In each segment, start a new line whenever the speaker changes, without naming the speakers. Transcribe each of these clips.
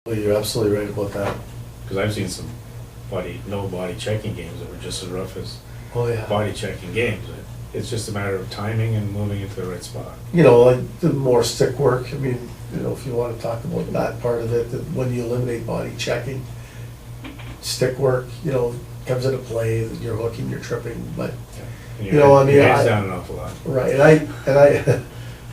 Well, you're absolutely right about that.
Because I've seen some no body checking games that were just as rough as
Oh, yeah.
body checking games. It's just a matter of timing and moving into the right spot.
You know, like the more stick work, I mean, you know, if you want to talk about that part of it, that when you eliminate body checking, stick work, you know, comes into play, that you're hooking, you're tripping, but,
And
you know, I mean,
your head's down an awful lot.
right, and I,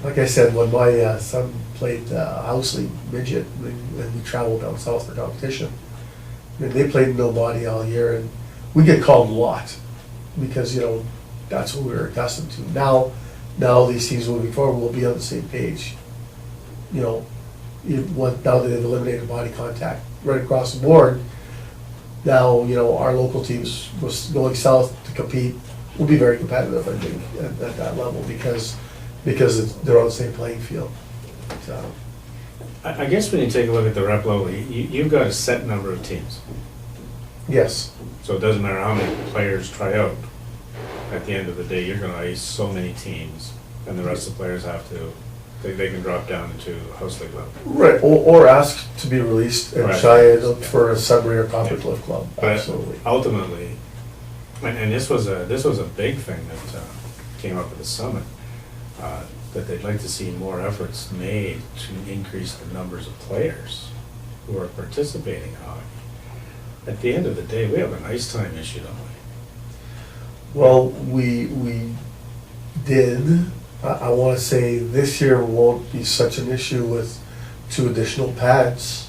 like I said, when my son played house league midget, and we traveled down south for competition, I mean, they played no body all year, and we get called a lot, because, you know, that's what we were accustomed to. Now these teams moving forward will be on the same page. You know, now that they've eliminated body contact right across the board, now, you know, our local teams was going south to compete will be very competitive, I think, at that level, because they're on the same playing field. So,
I guess when you take a look at the rep level, you've got a set number of teams.
yes,
So it doesn't matter how many players try out. At the end of the day, you're gonna ice so many teams, and the rest of the players have to, they can drop down into house league level.
right, or ask to be released and
Right.
try it out for a Sudbury or Copper Cliff club,
But
absolutely.
ultimately, and this was a big thing that came up at the summit, that they'd like to see more efforts made to increase the numbers of players who are participating in hockey. At the end of the day, we have an ice time issue, don't we?
Well, we did, I want to say this year won't be such an issue with 2 additional pads.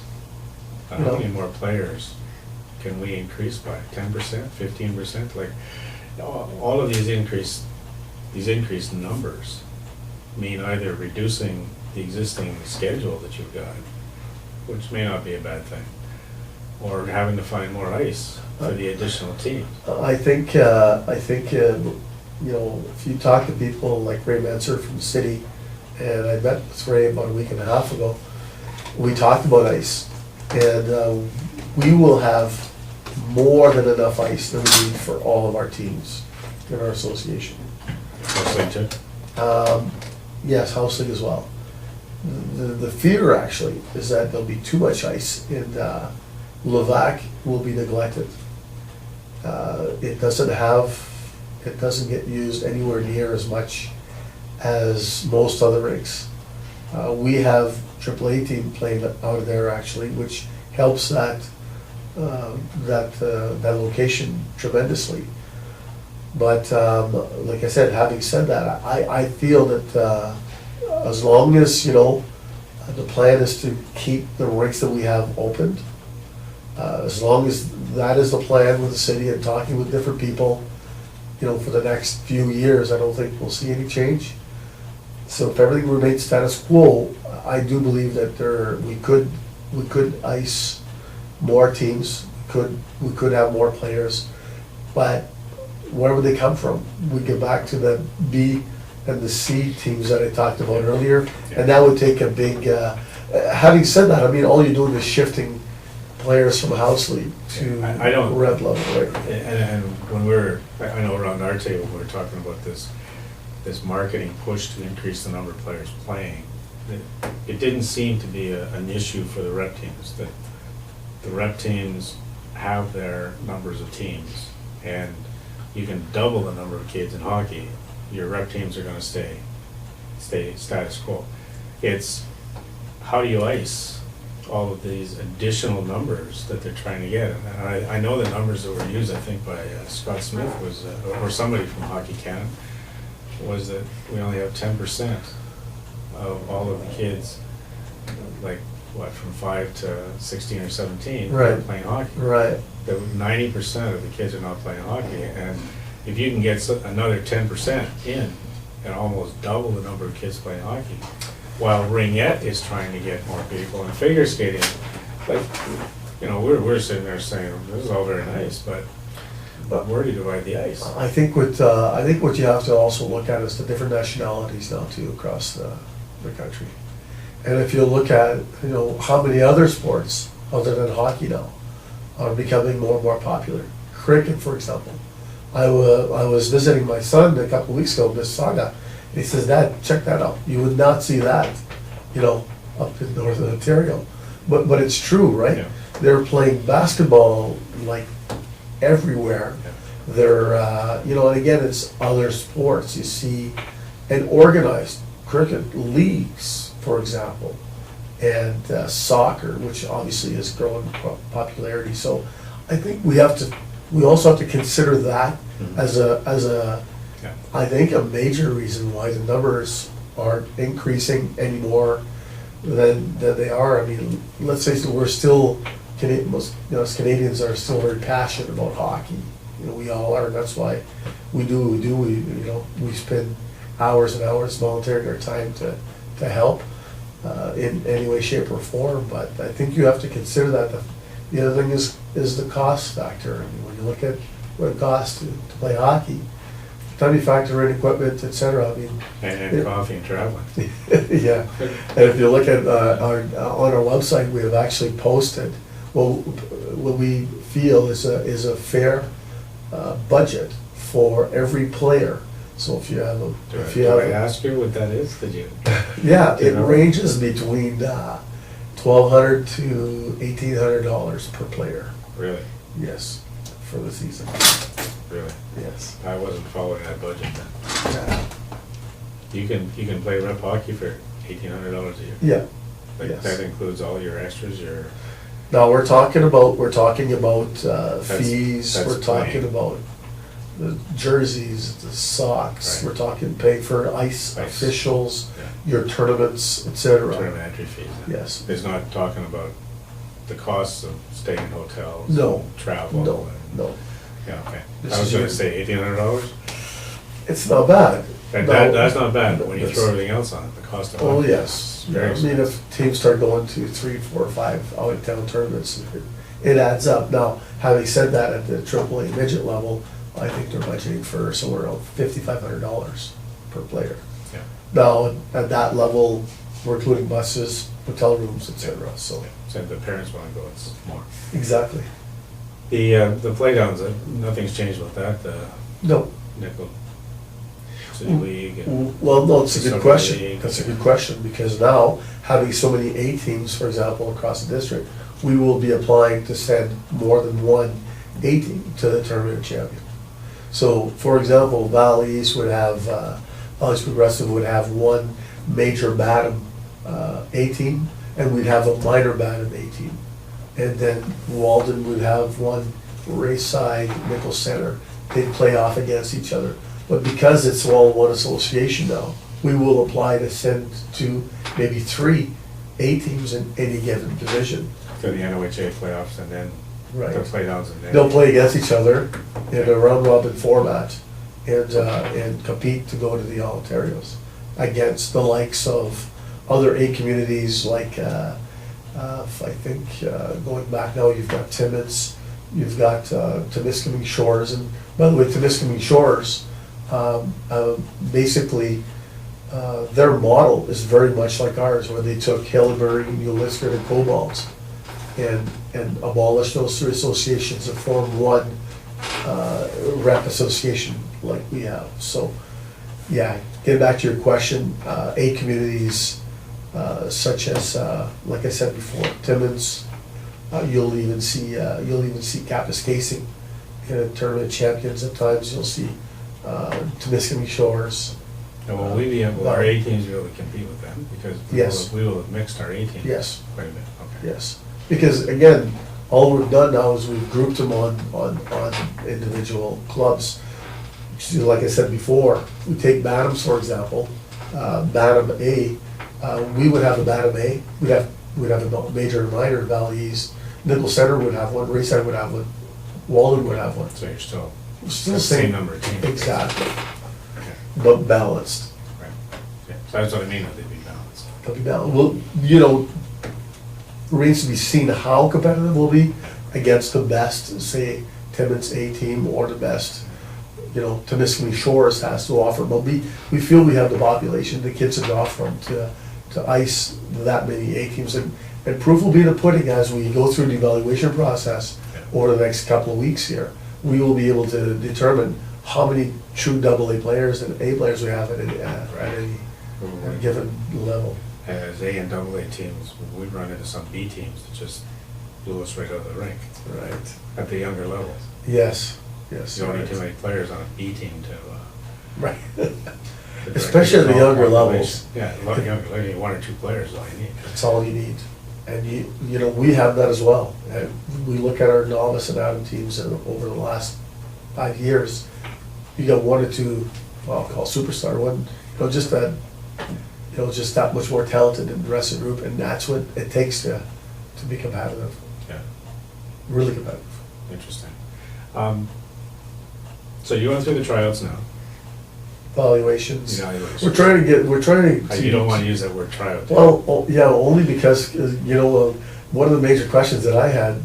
How many more players can we increase by? 10%, 15%? Like, all of these increased numbers mean either reducing the existing schedule that you've got, which may not be a bad thing, or having to find more ice for the additional teams.
I think, you know, if you talk to people like Ray Manser from the city, and I met with Ray about a week and a half ago, we talked about ice, and we will have more than enough ice than we need for all of our teams in our association.
House league too?
Yes, house league as well. The fear actually is that there'll be too much ice, and Levac will be neglected. It doesn't get used anywhere near as much as most other rinks. We have AAA team playing out of there actually, which helps that location tremendously. But like I said, having said that, I feel that as long as, you know, the plan is to keep the rinks that we have opened, as long as that is the plan with the city and talking with different people, you know, for the next few years, I don't think we'll see any change. So if everything remains status quo, I do believe that we could ice more teams, we could have more players, but where would they come from? We get back to the B and the C teams that I talked about earlier, and that would take a big, having said that, I mean, all you're doing is shifting players from house league to
I don't-
red level, right?
And when I know around our table, we were talking about this marketing push to increase the number of players playing. It didn't seem to be an issue for the rep teams, that the rep teams have their numbers of teams, and you can double the number of kids in hockey, your rep teams are gonna stay status quo. It's, how do you ice all of these additional numbers that they're trying to get? And I know the numbers that were used, I think by Scott Smith was, or somebody from Hockey Canada, was that we only have 10% of all of the kids, like, what, from 5 to 16 or 17,
Right.
are playing hockey.
Right.
That 90% of the kids are not playing hockey, and if you can get another 10% in, and almost double the number of kids playing hockey, while ringette is trying to get more people, and figure skating, like, you know, we're sitting there saying, this is all very nice, but where do you divide the ice?
I think what you have to also look at is the different nationalities now too across the country. And if you look at, you know, how many other sports other than hockey now are becoming more and more popular. Cricket, for example. I was visiting my son a couple of weeks ago in Mississauga. He says, "Dad, check that out. You would not see that, you know, up in northern Ontario." but it's true, right?
Yeah.
They're playing basketball like everywhere.
Yeah.
They're, you know, and again, it's other sports. You see, and organized cricket leagues, for example, and soccer, which obviously is growing popularity. So I think we also have to consider that
Mhm.
as a,
Yeah.
I think, a major reason why the numbers aren't increasing any more than they are. I mean, let's face it, we're still, most, you know, as Canadians are still very passionate about hockey. You know, we all are, and that's why we do what we do. We, you know, we spend hours and hours volunteering our time to help in any way, shape, or form. But I think you have to consider that. The other thing is the cost factor. I mean, when you look at what it costs to play hockey, time you factor in equipment, et cetera, I mean.
And coffee and traveling.
Yeah, and if you look at on our website, we have actually posted what we feel is a fair budget for every player. So if you have
Did I ask you what that is? Did you?
yeah,
Do you
it
know?
ranges between $1,200 to $1,800 per player.
Really?
Yes, for the season.
Really?
Yes.
I wasn't following that budget then.
Yeah.
You can play rep hockey for $1,800 a year?
Yeah.
Like,
Yes.
that includes all your extras, your,
Now, we're talking about fees,
that's
we're talking
playing.
about the jerseys, the socks,
Right.
we're talking paying for ice
Ice.
officials,
yeah,
your tournaments, et cetera.
tournament entry fees.
Yes.
It's not talking about the costs of staying in hotels.
No.
and Travel.
No,
and-
no,
Yeah, okay.
This
I was
is
gonna
your-
say $1,800.
it's not bad. No.
That's not bad, but when you
That's-
throw everything else on it, the cost of.
Oh,
hockey
yes.
is very
I mean,
expensive.
if teams start going to 3, 4, 5 out-of-town tournaments, it adds up. Now, having said that, at the AAA midget level, I think they're budgeting for somewhere around $5,500 per player.
Yeah.
Now, at that level, we're including buses, hotel rooms, et cetera, so.
So if the parents wanna go, it's more.
Exactly.
The playdowns, nothing's changed with that, the
No.
nickel city league and.
Well, no, it's a good
Summer
question.
league.
That's a good question, because now, having so many A teams, for example, across the district, we will be applying to send more than one A team to the tournament champion. So, for example, Valley East would have, Valley East Progressive would have one major Batum A team, and we'd have a minor Batum A team. And then Walden would have one Rayside Nickel Center. They'd play off against each other. But because it's all one association now, we will apply to send 2, maybe 3 A teams in any given division.
To the NCHA playoffs and then
Right.
the playdowns and then.
They'll play against each other in a round-robin format and compete to go to the All-Ontarios against the likes of other A communities like, I think, going back now, you've got Timmins, you've got Temiskaming Shores, and by the way, Temiskaming Shores, basically, their model is very much like ours, where they took Hillsbury, New Liskeard, and Cobalt and abolished those 3 associations and formed one rep association like we have. So, yeah, getting back to your question, A communities such as, like I said before, Timmins, you'll even see Kapuskasing in tournament champions at times. You'll see Temiskaming Shores.
And will we be able, our A teams be able to compete with them? Because
Yes.
we will have mixed our A teams.
Yes.
Quite a bit, okay.
Yes, because again, all we've done now is we've grouped them on individual clubs. So like I said before, we take Badham's, for example, Badham A, we would have a Badham A, we'd have a major and minor, Valley East, Nickel Center would have one, Rayside would have one, Walden would have one.
So you're still,
Still
the
same,
same number of teams.
exactly,
Okay,
but balanced.
right. Yeah, so that's what I mean, that they'd be balanced.
They'll be balanced. Well, you know, remains to be seen how competitive we'll be against the best, say, Timmins A team, or the best, you know, Temiskaming Shores has to offer. But we feel we have the population, the kids to draw from to ice that many A teams. And proof will be the pudding as we go through the evaluation process over the next couple of weeks here. We will be able to determine how many true AA players and A players we have at any given level.
as A and AA teams, we run into some B teams that just blew us right out of the rink
Right.
at the younger levels.
Yes, yes.
You don't need
right.
too many players on a B team to.
Right.
to
Especially at the
direct
younger
population.
levels.
Yeah, a lot younger, like one or two players is all you need.
That's all you need. And you know, we have that as well. And we look at our novice and Adam teams and over the last 5 years, you got one or two, well, I'll call superstar, one, you know, just that, you know, just that much more talented than the rest of the group, and that's what it takes to be competitive,
Yeah,
really competitive.
interesting. So you went through the tryouts now.
Evaluations.
Evaluations.
We're trying to.
You don't want to use that word tryout.
Well, yeah, only because, you know, one of the major questions that I had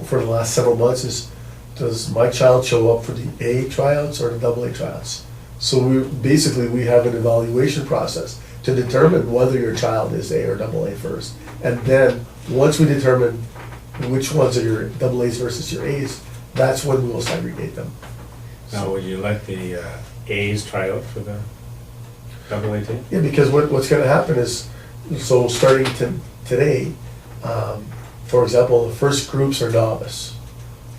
for the last several months is, does my child show up for the A tryouts or the AA tryouts? So we have an evaluation process to determine whether your child is A or AA first. And then, once we determine which ones are your AAs versus your As, that's when we will segregate them.
Now, would you let the A's try out for the AA team?
Yeah, because what's gonna happen is, so starting today, for example, the first groups are novice.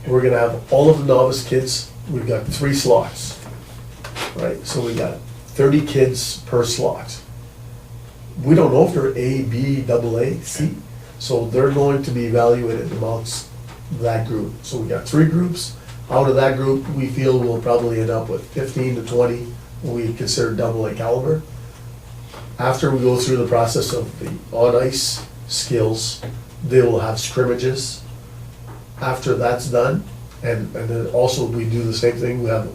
We're gonna have all of the novice kids, we've got 3 slots, right? So we got 30 kids per slot. We don't know if they're A, B, AA, C, so they're going to be evaluated amongst that group. So we got 3 groups. Out of that group, we feel we'll probably end up with 15 to 20 we consider AA caliber. After we go through the process of the on-ice skills, they will have scrimmages. After that's done, and then also we do the same thing, we have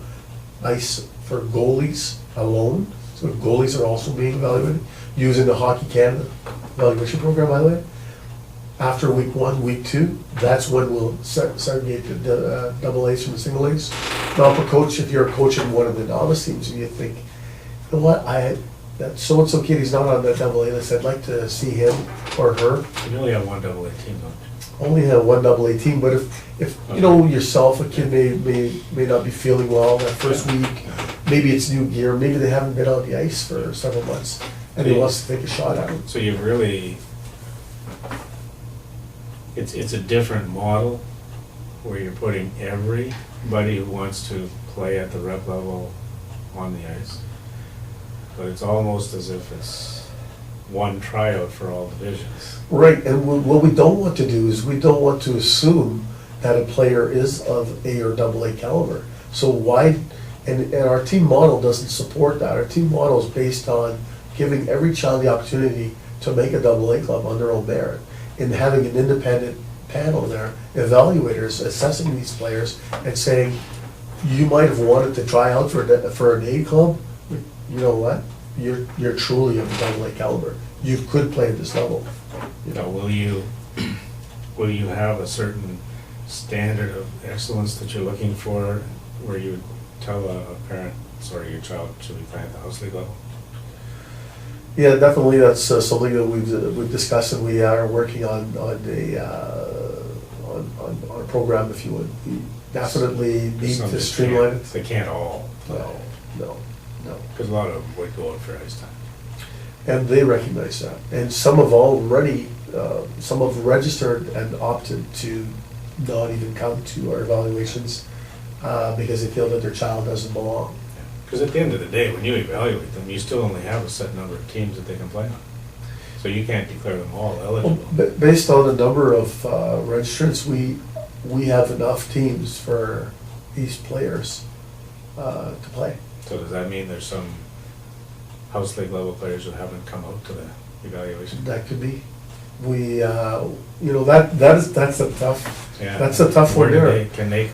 ice for goalies alone. So goalies are also being evaluated using the Hockey Canada evaluation program, by the way. After week 1, week 2, that's when we'll segregate the AAs from the single A's. Now, for coach, if you're coaching one of the novice teams, and you think, you know what, that so-and-so kid, he's not on that AA list, I'd like to see him or her.
You only have one AA team, don't you?
Only have one AA team, but if you know yourself, a kid may not be feeling well that first week, maybe it's new gear, maybe they haven't been on the ice for several months, and he wants to take a shot at it.
So you've really, it's a different model where you're putting everybody who wants to play at the rep level on the ice. But it's almost as if it's one tryout for all divisions.
Right, and what we don't want to do is we don't want to assume that a player is of A or AA caliber. So why, and our team model doesn't support that. Our team model is based on giving every child the opportunity to make a AA club on their own merit, and having an independent panel there, evaluators assessing these players and saying, you might have wanted to try out for an A club, but you know what? You're truly of AA caliber. You could play at this level. You
Now,
know,
will you have a certain standard of excellence that you're looking for, where you would tell a parent, sorry, your child should be playing at the house league level?
Yeah, definitely, that's something that we've discussed, and we are working on a program, if you would. We definitely need
Some
to
just
streamline
can't-
it.
They can't all,
No.
because a lot of them would go out for ice time.
And they recognize that. And some have already, some have registered and opted to not even come to our evaluations because they feel that their child doesn't belong.
Because at the end of the day, when you evaluate them, you still only have a set number of teams that they can play on. So you can't declare them all
Well,
eligible.
based on the number of registrants, we have enough teams for these players to play.
So does that mean there's some house league level players who haven't come out to the evaluation?
That could be. We, you know, that's a tough,
Yeah.
that's a tough
Where
one
do
there.
they, can they